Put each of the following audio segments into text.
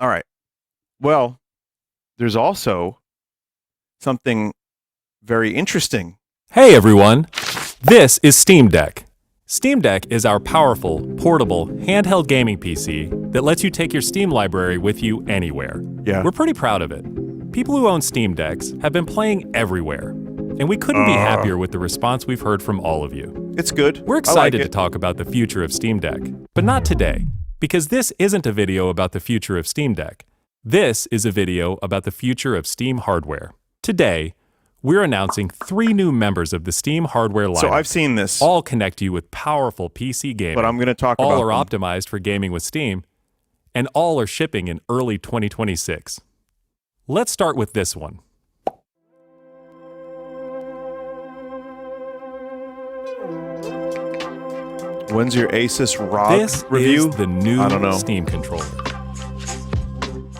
All right. Well, there's also something very interesting. Hey everyone, this is Steam Deck. Steam Deck is our powerful, portable, handheld gaming PC that lets you take your Steam library with you anywhere. Yeah. We're pretty proud of it. People who own Steam Decks have been playing everywhere, and we couldn't be happier with the response we've heard from all of you. It's good. We're excited to talk about the future of Steam Deck, but not today, because this isn't a video about the future of Steam Deck. This is a video about the future of Steam hardware. Today, we're announcing 3 new members of the Steam hardware lineup. So I've seen this. All connect you with powerful PC gaming. But I'm going to talk about all are them. optimized for gaming with Steam, and all are shipping in early 2026. Let's start with this one. When's your Asus ROG This review? is the new I don't know. Steam controller.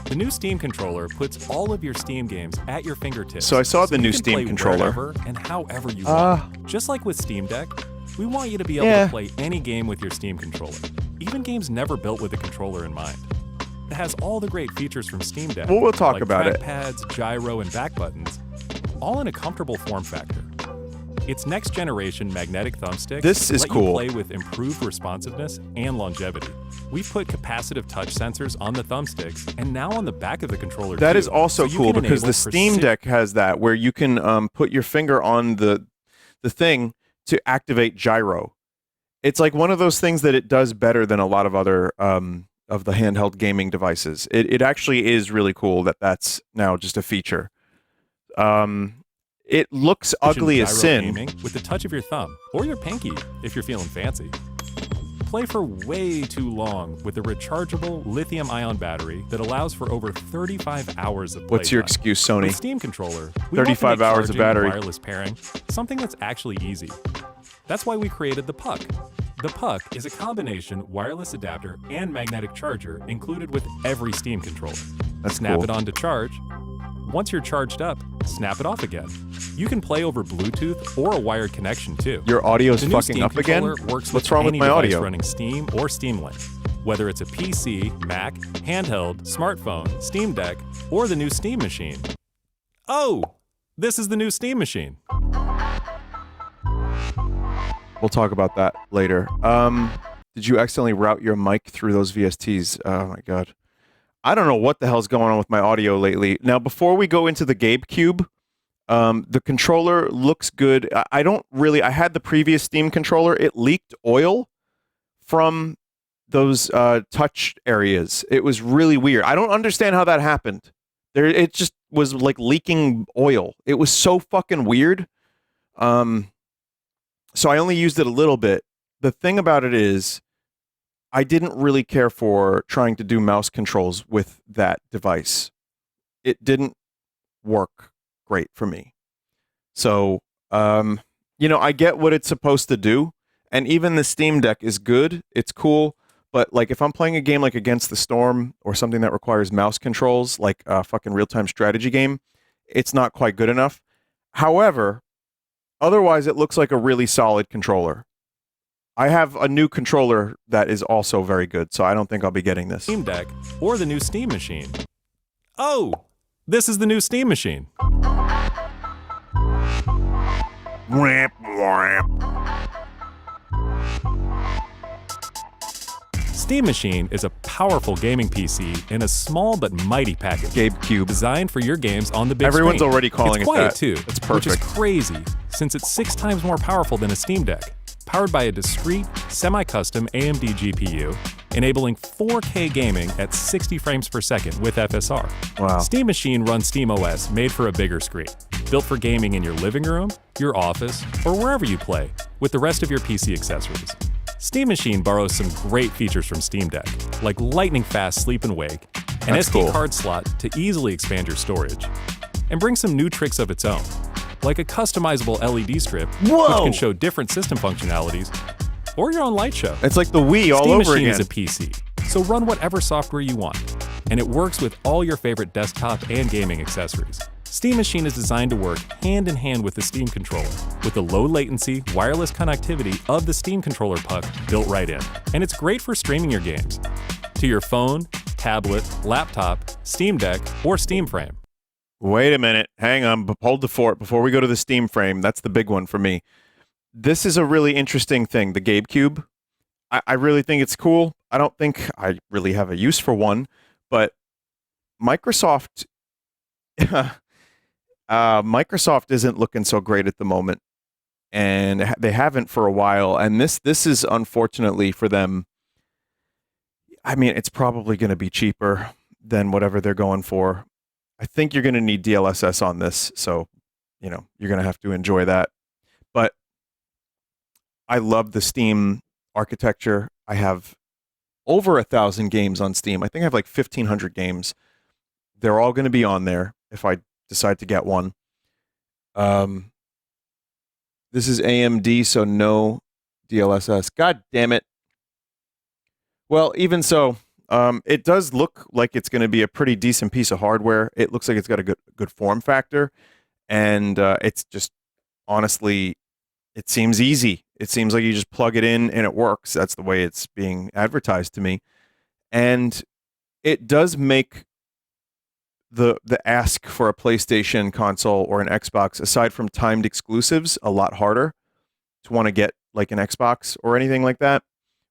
The new Steam controller puts all of your Steam games at your fingertips. So I saw the you new can Steam play controller. wherever and however you want. Just like with Steam Deck, we want you to be able to play any game with your Steam controller, even games never built with a controller in mind. It has all the great features from Steam Deck. Well, we'll talk like about it. trackpads, gyro, and back buttons, all in a comfortable form factor. Its next-generation magnetic thumbsticks This is let cool. you play with improved responsiveness and longevity. We've put capacitive touch sensors on the thumbsticks and now on the back of the controller. That too, is also so you cool can because enable the Steam Deck has that where you can put your finger on the thing to activate gyro. It's like one of those things that it does better than a lot of other of the handheld gaming devices. It actually is really cool that that's now just a feature. It looks ugly as gyro sin. gaming with the touch of your thumb or your pinky if you're feeling fancy. Play for way too long with a rechargeable lithium-ion battery that allows for over 35 hours of playtime. What's your excuse, Sony? With Steam controller, we want to 35 make hours of charging and battery. wireless pairing something that's actually easy. That's why we created the Puck. The Puck is a combination wireless adapter and magnetic charger included with every Steam controller. That's Snap cool. it on to charge. Once you're charged up, snap it off again. You can play over Bluetooth or a wired connection too. Your audio's The new fucking Steam up again? controller works What's with wrong with any my device audio? running Steam or Steam Link, whether it's a PC, Mac, handheld, smartphone, Steam Deck, or the new Steam Machine. Oh, this is the new Steam Machine. We'll talk about that later. Did you accidentally route your mic through those VSTs? Oh my god. I don't know what the hell's going on with my audio lately. Now, before we go into the Gabe Cube, the controller looks good. I had the previous Steam controller. It leaked oil from those touch areas. It was really weird. I don't understand how that happened. It just was like leaking oil. It was so fucking weird. So I only used it a little bit. The thing about it is, I didn't really care for trying to do mouse controls with that device. It didn't work great for me. So, I get what it's supposed to do, and even the Steam Deck is good. It's cool, but like if I'm playing a game like Against the Storm or something that requires mouse controls, like a fucking real-time strategy game, it's not quite good enough. However, otherwise it looks like a really solid controller. I have a new controller that is also very good, so I don't think I'll be getting this. Steam Deck or the new Steam Machine. Oh, this is the new Steam Machine. Steam Machine is a powerful gaming PC in a small but mighty package. Gabe Cube. Designed for your games on the big Everyone's screen. already calling it's it quiet that. too, It's which is perfect. crazy since it's 6 times more powerful than a Steam Deck. Powered by a discrete, semi-custom AMD GPU, enabling 4K gaming at 60 frames per second with FSR. Wow. Steam Machine runs SteamOS made for a bigger screen, built for gaming in your living room, your office, or wherever you play, with the rest of your PC accessories. Steam Machine borrows some great features from Steam Deck, like lightning-fast sleep and wake, an That's SD cool. card slot to easily expand your storage, and brings some new tricks of its own, like a customizable LED strip, Whoa! which can show different system functionalities, or your own light show. It's like the Wii all Steam over Machine again. is a PC, so run whatever software you want, and it works with all your favorite desktop and gaming accessories. Steam Machine is designed to work hand in hand with the Steam controller, with the low latency, wireless connectivity of the Steam controller puck built right in. And it's great for streaming your games to your phone, tablet, laptop, Steam Deck, or Steam Frame. Wait a minute. Hang on. Hold the fort before we go to the Steam Frame. That's the big one for me. This is a really interesting thing, the GameCube. I really think it's cool. I don't think I really have a use for one, but Microsoft Microsoft isn't looking so great at the moment, and they haven't for a while. And this is unfortunately for them. I mean, it's probably going to be cheaper than whatever they're going for. I think you're going to need DLSS on this, so you're going to have to enjoy that. But I love the Steam architecture. I have over 1,000 games on Steam. I think I have like 1,500 games. They're all going to be on there if I decide to get one. This is AMD, so no DLSS. God damn it. Well, even so, it does look like it's going to be a pretty decent piece of hardware. It looks like it's got a good form factor, and it's just, honestly, it seems easy. It seems like you just plug it in and it works. That's the way it's being advertised to me. And it does make the ask for a PlayStation console or an Xbox, aside from timed exclusives, a lot harder to want to get like an Xbox or anything like that,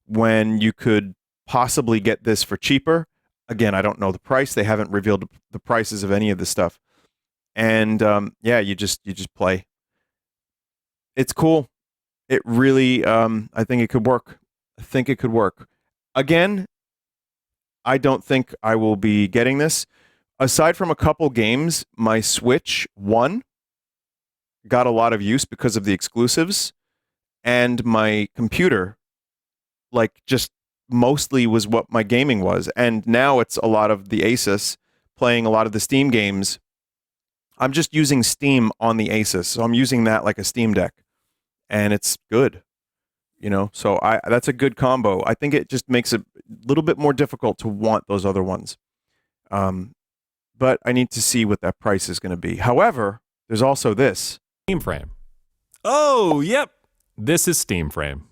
when you could possibly get this for cheaper. Again, I don't know the price. They haven't revealed the prices of any of this stuff. And yeah, you just play. It's cool. It really, I think it could work. Again, I don't think I will be getting this. Aside from a couple games, my Switch 1 got a lot of use because of the exclusives, and my computer, like, just mostly was what my gaming was. And now it's a lot of the Asus, playing a lot of the Steam games. I'm just using Steam on the Asus, so I'm using that like a Steam Deck, and it's good. So that's a good combo. I think it just makes it a little bit more difficult to want those other ones. But I need to see what that price is going to be. However, there's also this. Steam Frame. Oh, yep. This is Steam Frame.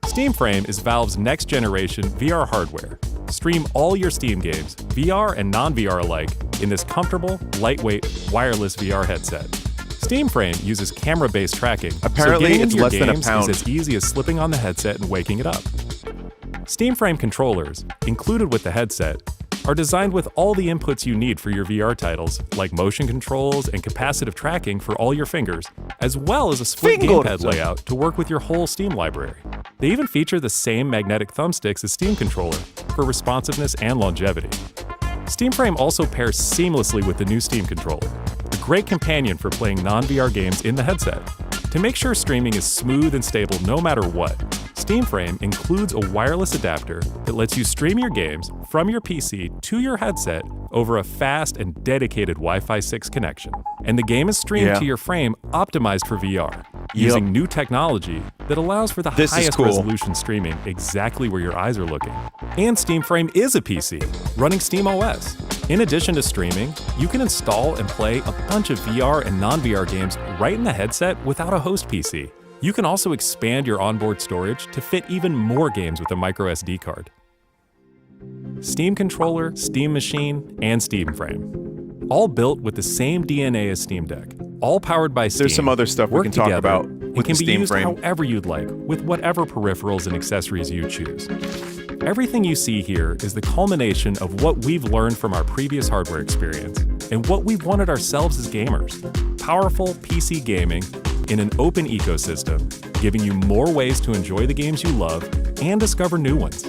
Steam Frame is Valve's next generation VR hardware. Stream all your Steam games, VR and non-VR alike, in this comfortable, lightweight, wireless VR headset. Steam Frame uses camera-based tracking, apparently so getting into it's less your than a games pound. is as easy as slipping on the headset and waking it up. Steam Frame controllers, included with the headset, are designed with all the inputs you need for your VR titles, like motion controls and capacitive tracking for all your fingers, as well as a split gamepad layout to work with your whole Steam library. They even feature the same magnetic thumbsticks as Steam Controller for responsiveness and longevity. Steam Frame also pairs seamlessly with the new Steam Controller, a great companion for playing non-VR games in the headset. To make sure streaming is smooth and stable no matter what, Steam Frame includes a wireless adapter that lets you stream your games from your PC to your headset over a fast and dedicated Wi-Fi 6 connection. And the game is streamed to your frame optimized for VR, using new technology that allows for the highest resolution streaming exactly where your eyes are looking. And Steam Frame is a PC, running Steam OS. In addition to streaming, you can install and play a bunch of VR and non-VR games right in the headset without a host PC. You can also expand your onboard storage to fit even more games with a micro SD card. Steam Controller, Steam Machine, and Steam Frame. All built with the same DNA as Steam Deck. All powered by Steam. There's some other stuff we can talk about with the Steam Frame. And can be used however you'd like, with whatever peripherals and accessories you choose. Everything you see here is the culmination of what we've learned from our previous hardware experience and what we've wanted ourselves as gamers. Powerful PC gaming in an open ecosystem, giving you more ways to enjoy the games you love and discover new ones.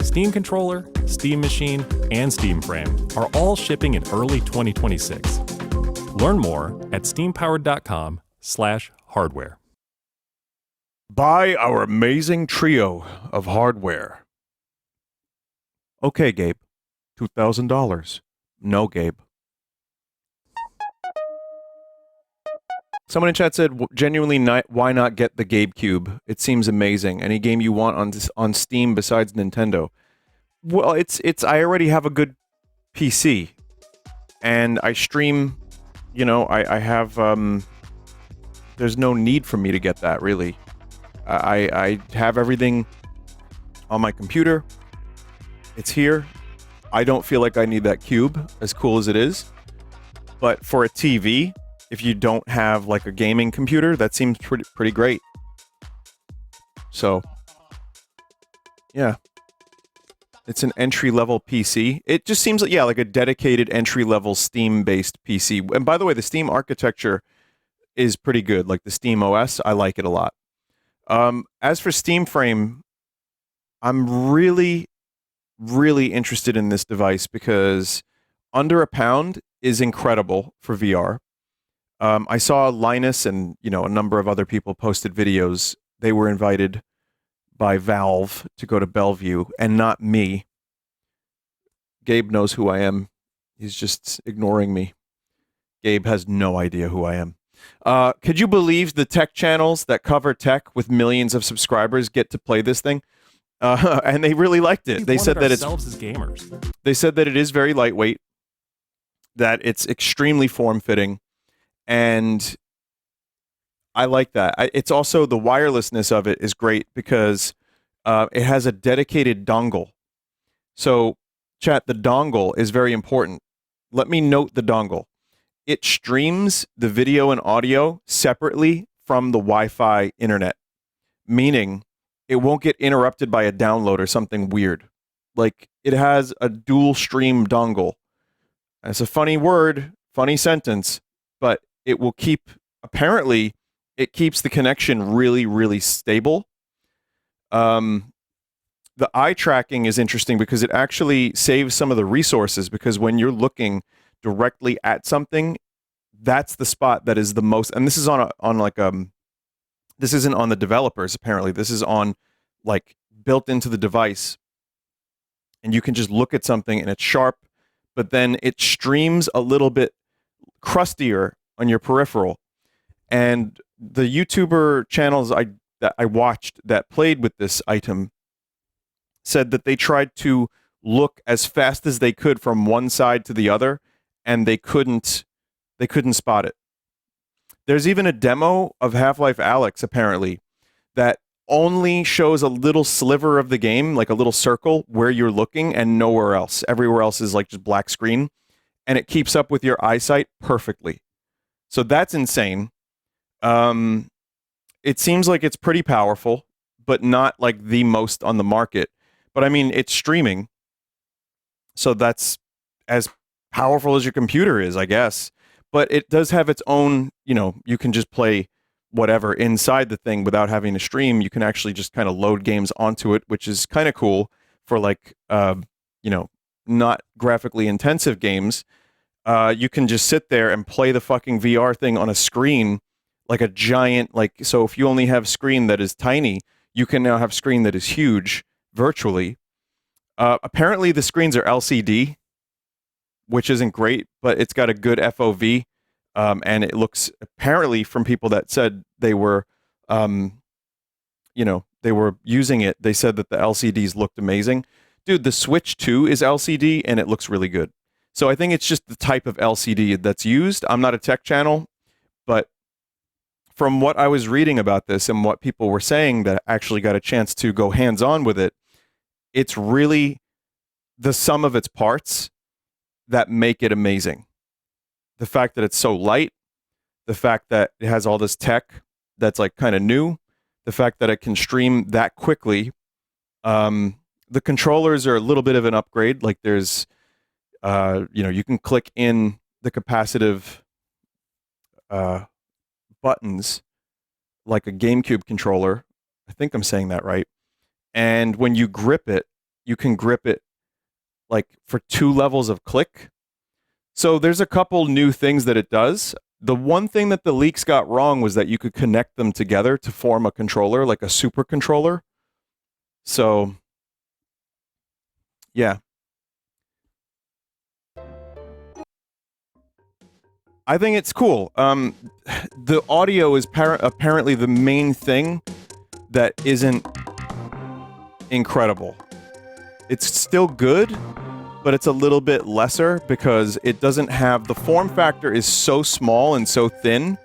Steam Controller, Steam Machine, and Steam Frame are all shipping in early 2026. Learn more at steampowered.com/hardware. Buy our amazing trio of hardware. Okay, Gabe. $2,000. No, Gabe. Someone in chat said, genuinely, why not get the GameCube? It seems amazing. Any game you want on Steam besides Nintendo? Well, I already have a good PC, and I stream. I have there's no need for me to get that, really. I have everything on my computer. It's here. I don't feel like I need that cube, as cool as it is. But for a TV, if you don't have like a gaming computer, that seems pretty great. So, yeah. It's an entry-level PC. It just seems like, yeah, like a dedicated entry-level Steam-based PC. And by the way, the Steam architecture is pretty good. Like the Steam OS, I like it a lot. As for Steam Frame, I'm really, really interested in this device because under £1 is incredible for VR. I saw Linus and, you know, a number of other people posted videos. They were invited by Valve to go to Bellevue, and not me. Gabe knows who I am. He's just ignoring me. Gabe has no idea who I am. Could you believe the tech channels that cover tech with millions of subscribers get to play this thing? And they really liked it. They said that as gamers. They said that it is very lightweight, that it's extremely form-fitting, and I like that. It's also, the wirelessness of it is great because it has a dedicated dongle. So, chat, the dongle is very important. Let me note the dongle. It streams the video and audio separately from the Wi-Fi internet, meaning it won't get interrupted by a download or something weird. Like, it has a dual stream dongle. It's a funny word, funny sentence, but it will keep, apparently, it keeps the connection really, really stable. The eye tracking is interesting because it actually saves some of the resources, because when you're looking directly at something, that's the spot that is the most, and this is this isn't on the developers, apparently. This is on, like, built into the device. And you can just look at something and it's sharp, but then it streams a little bit crustier on your peripheral. And the YouTuber channels that I watched that played with this item said that they tried to look as fast as they could from one side to the other, and they couldn't spot it. There's even a demo of Half-Life Alyx, apparently, that only shows a little sliver of the game, like a little circle where you're looking, and nowhere else. Everywhere else is like just black screen, and it keeps up with your eyesight perfectly. So that's insane. It seems like it's pretty powerful, but not like the most on the market. But I mean, it's streaming, so that's as powerful as your computer is, I guess. But it does have its own, you know, you can just play whatever inside the thing without having to stream. You can actually just kind of load games onto it, which is kind of cool for, like, you know, not graphically intensive games. You can just sit there and play the fucking VR thing on a screen, like a giant, like, so if you only have screen that is tiny, you can now have screen that is huge virtually. Apparently the screens are LCD, which isn't great, but it's got a good FOV. And it looks, apparently, from people that said they were, you know, they were using it, they said that the LCDs looked amazing. Dude, the Switch 2 is LCD, and it looks really good. So I think it's just the type of LCD that's used. I'm not a tech channel, but from what I was reading about this and what people were saying that actually got a chance to go hands-on with it, it's really the sum of its parts that make it amazing. The fact that it's so light, the fact that it has all this tech that's, like, kind of new, the fact that it can stream that quickly. The controllers are a little bit of an upgrade. Like, there's, you know, you can click in the capacitive buttons like a GameCube controller. I think I'm saying that right. And when you grip it, you can grip it, like, for 2 levels of click. So there's a couple new things that it does. The one thing that the leaks got wrong was that you could connect them together to form a controller, like a super controller. So, yeah. I think it's cool. The audio is apparently the main thing that isn't incredible. It's still good, but it's a little bit lesser because it doesn't have, the form factor is so small and so thin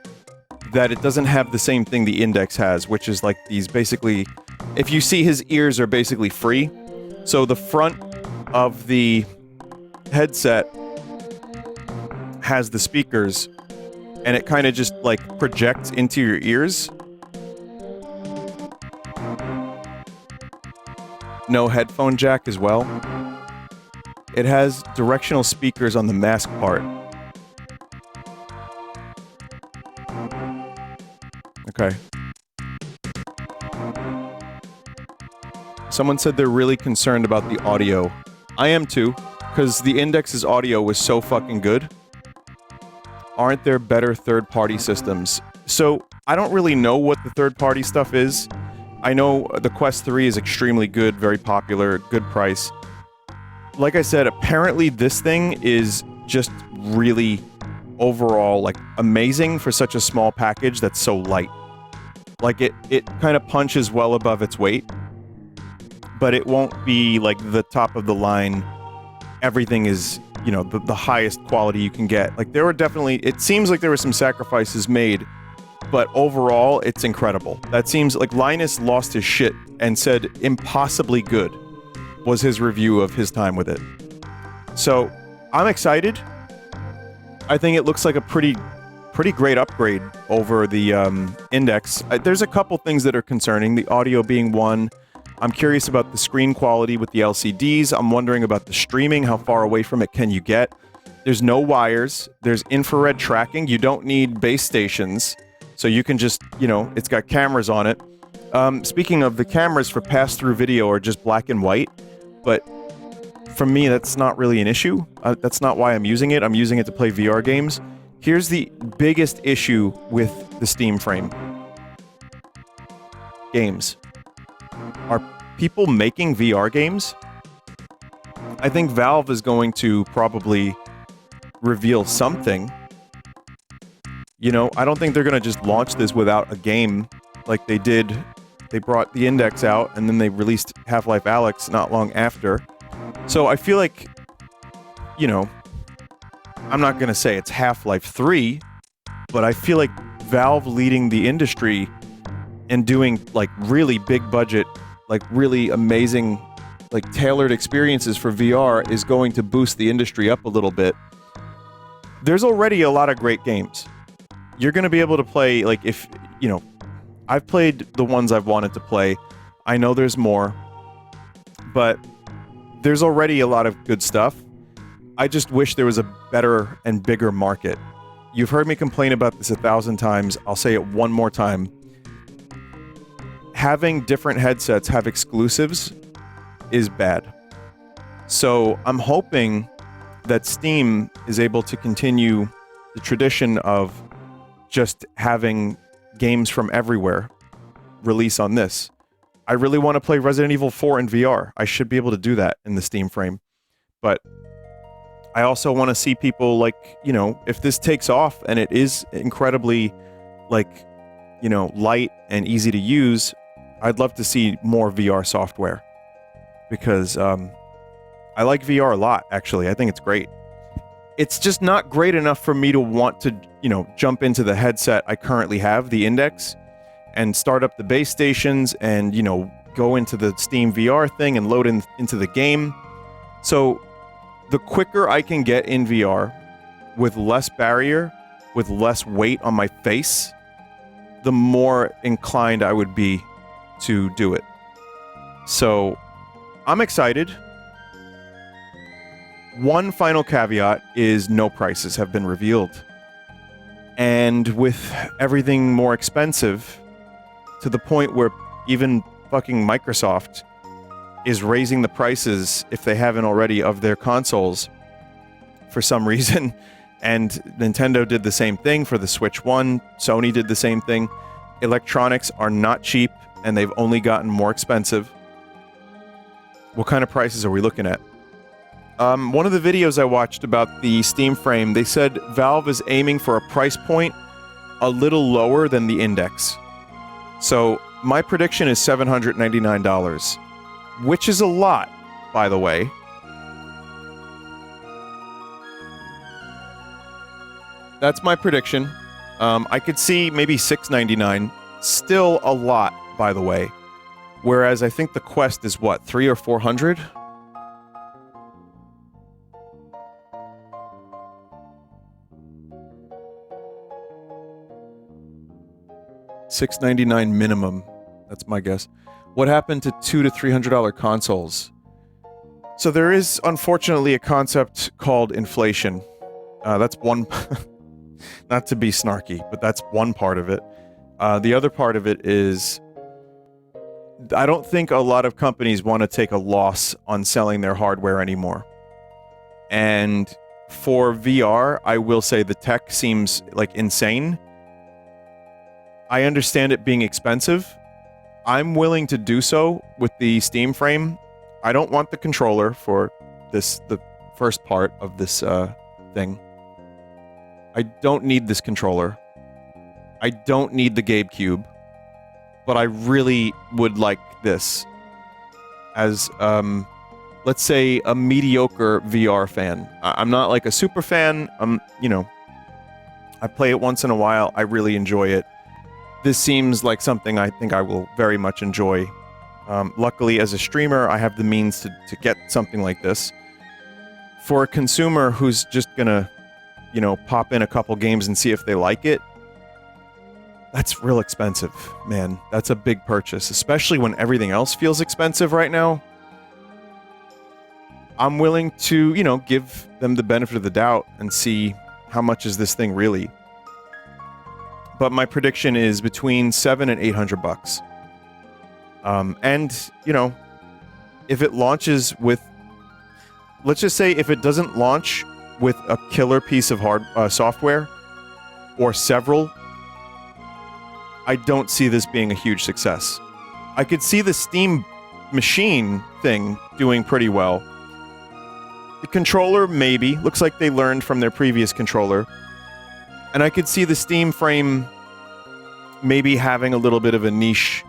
that it doesn't have the same thing the Index has, which is like these basically, if you see his ears are basically free. So the front of the headset has the speakers and it kind of just like projects into your ears. No headphone jack as well. It has directional speakers on the mask part. Okay. Someone said they're really concerned about the audio. I am too, because the Index's audio was so fucking good. Aren't there better third-party systems? So, I don't really know what the third-party stuff is. I know the Quest 3 is extremely good, very popular, good price. Like I said, apparently this thing is just really overall, like, amazing for such a small package that's so light. Like, it kind of punches well above its weight, but it won't be, like, the top of the line. Everything is, you know, the highest quality you can get. Like, there were definitely... It seems like there were some sacrifices made, but overall, it's incredible. That seems like Linus lost his shit and said impossibly good was his review of his time with it. So, I'm excited. I think it looks like a pretty great upgrade over the Index. There's a couple things that are concerning, the audio being one. I'm curious about the screen quality with the LCDs. I'm wondering about the streaming. How far away from it can you get? There's no wires. There's infrared tracking. You don't need base stations. So you can just, you know, it's got cameras on it. Speaking of, the cameras for pass-through video are just black and white. But for me, that's not really an issue. That's not why I'm using it. I'm using it to play VR games. Here's the biggest issue with the Steam frame. Games. Are people making VR games? I think Valve is going to probably reveal something. You know, I don't think they're going to just launch this without a game like they did. They brought the Index out and then they released Half-Life Alyx not long after. So I feel like, you know, I'm not going to say it's Half-Life 3, but I feel like Valve leading the industry and doing like really big budget, like really amazing, like tailored experiences for VR is going to boost the industry up a little bit. There's already a lot of great games. You're going to be able to play, like, if, you know, I've played the ones I've wanted to play. I know there's more, but there's already a lot of good stuff. I just wish there was a better and bigger market. You've heard me complain about this 1,000 times. I'll say it one more time. Having different headsets have exclusives is bad. So I'm hoping that Steam is able to continue the tradition of just having games from everywhere release on this. I really want to play Resident Evil 4 in VR. I should be able to do that in the Steam frame. But I also want to see people, like, you know, if this takes off and it is incredibly, like, you know, light and easy to use, I'd love to see more VR software. Because I like VR a lot, actually. I think it's great. It's just not great enough for me to want to, you know, jump into the headset I currently have, the Index, and start up the base stations and, you know, go into the Steam VR thing and load into the game. So the quicker I can get in VR with less barrier, with less weight on my face, the more inclined I would be to do it. So I'm excited. One final caveat is no prices have been revealed. And with everything more expensive, to the point where even fucking Microsoft is raising the prices, if they haven't already, of their consoles for some reason. And Nintendo did the same thing for the Switch 1. Sony did the same thing. Electronics are not cheap, and they've only gotten more expensive. What kind of prices are we looking at? One of the videos I watched about the Steam frame, they said Valve is aiming for a price point a little lower than the Index. So my prediction is $799, which is a lot, by the way. That's my prediction. I could see maybe $699. Still a lot, by the way. Whereas I think the Quest is what, 300 or 400? $699 minimum. That's my guess. What happened to $200 to $300 consoles? So there is, unfortunately, a concept called inflation. That's one... not to be snarky, but that's one part of it. The other part of it is... I don't think a lot of companies want to take a loss on selling their hardware anymore. And for VR, I will say the tech seems, like, insane. I understand it being expensive. I'm willing to do so with the Steam frame. I don't want the controller for the first part of this thing. I don't need this controller. I don't need the GameCube. But I really would like this as, let's say, a mediocre VR fan. I'm not like a super fan. You know, I play it once in a while. I really enjoy it. This seems like something I think I will very much enjoy. Luckily, as a streamer, I have the means to get something like this. For a consumer who's just gonna, you know, pop in a couple games and see if they like it, that's real expensive, man. That's a big purchase, especially when everything else feels expensive right now. I'm willing to, you know, give them the benefit of the doubt and see how much is this thing really. But my prediction is between $700 and $800. And, you know, if it launches with... Let's just say if it doesn't launch with a killer piece of software, or several, I don't see this being a huge success. I could see the Steam machine thing doing pretty well. The controller, maybe. Looks like they learned from their previous controller. And I could see the Steam frame maybe having a little bit of a niche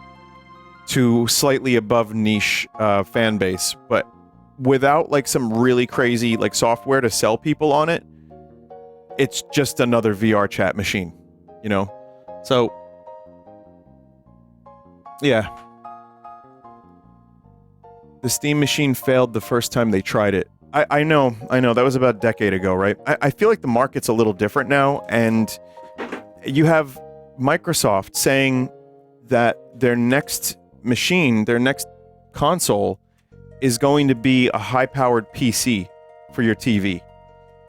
to slightly above niche fan base, but without like some really crazy like software to sell people on it, it's just another VR chat machine, you know? So, yeah. The Steam machine failed the first time they tried it. I know, that was about a decade ago, right? I feel like the market's a little different now, and you have Microsoft saying that their next machine, their next console, is going to be a high-powered PC for your TV.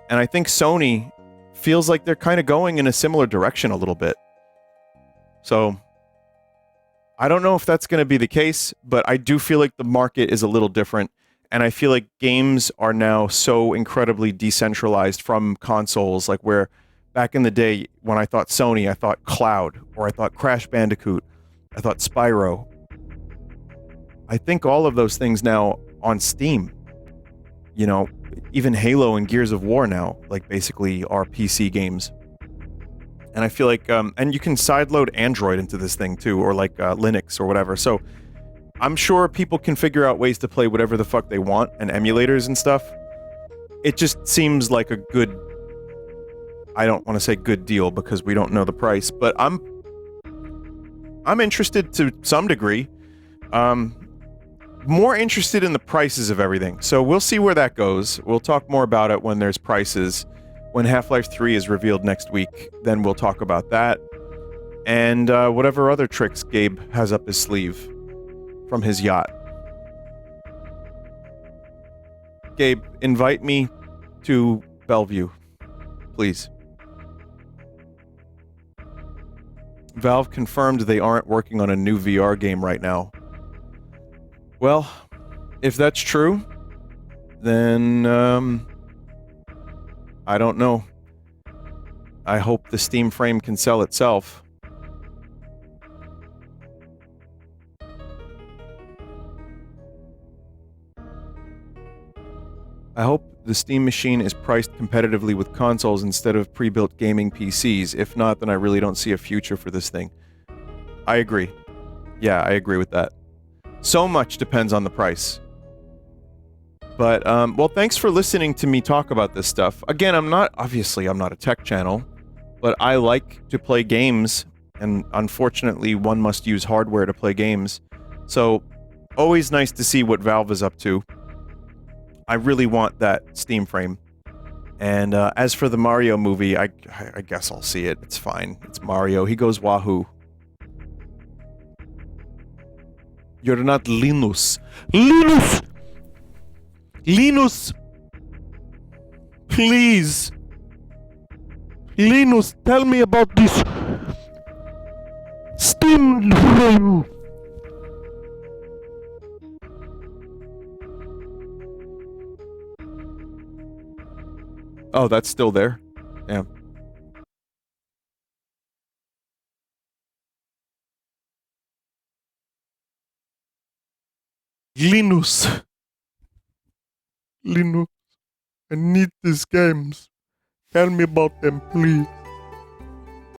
And I think Sony feels like they're kind of going in a similar direction a little bit. So, I don't know if that's going to be the case, but I do feel like the market is a little different. And I feel like games are now so incredibly decentralized from consoles, like where back in the day when I thought Sony, I thought Cloud, or I thought Crash Bandicoot, I thought Spyro. I think all of those things now on Steam, you know, even Halo and Gears of War now, like basically are PC games. And I feel like, and you can sideload Android into this thing too, or like Linux or whatever. So I'm sure people can figure out ways to play whatever the fuck they want, and emulators and stuff. It just seems like a good... I don't want to say good deal because we don't know the price, but I'm interested to some degree. More interested in the prices of everything. So we'll see where that goes. We'll talk more about it when there's prices. When Half-Life 3 is revealed next week, then we'll talk about that. And whatever other tricks Gabe has up his sleeve from his yacht. Gabe, invite me to Bellevue, please. Valve confirmed they aren't working on a new VR game right now. Well, if that's true, then, I don't know. I hope the Steam frame can sell itself. I hope the Steam machine is priced competitively with consoles instead of pre-built gaming PCs. If not, then I really don't see a future for this thing. I agree. Yeah, I agree with that. So much depends on the price. But, well, thanks for listening to me talk about this stuff. Again, I'm not a tech channel. but I like to play games, and unfortunately, one must use hardware to play games. So, always nice to see what Valve is up to. I really want that Steam frame. And as for the Mario movie, I guess I'll see it. It's fine. It's Mario. He goes wahoo. You're not Linus. Linus! Linus! Please! Linus, tell me about this Steam frame! Oh, that's still there? Damn. Linus. Linus, I need these games. Tell me about them, please.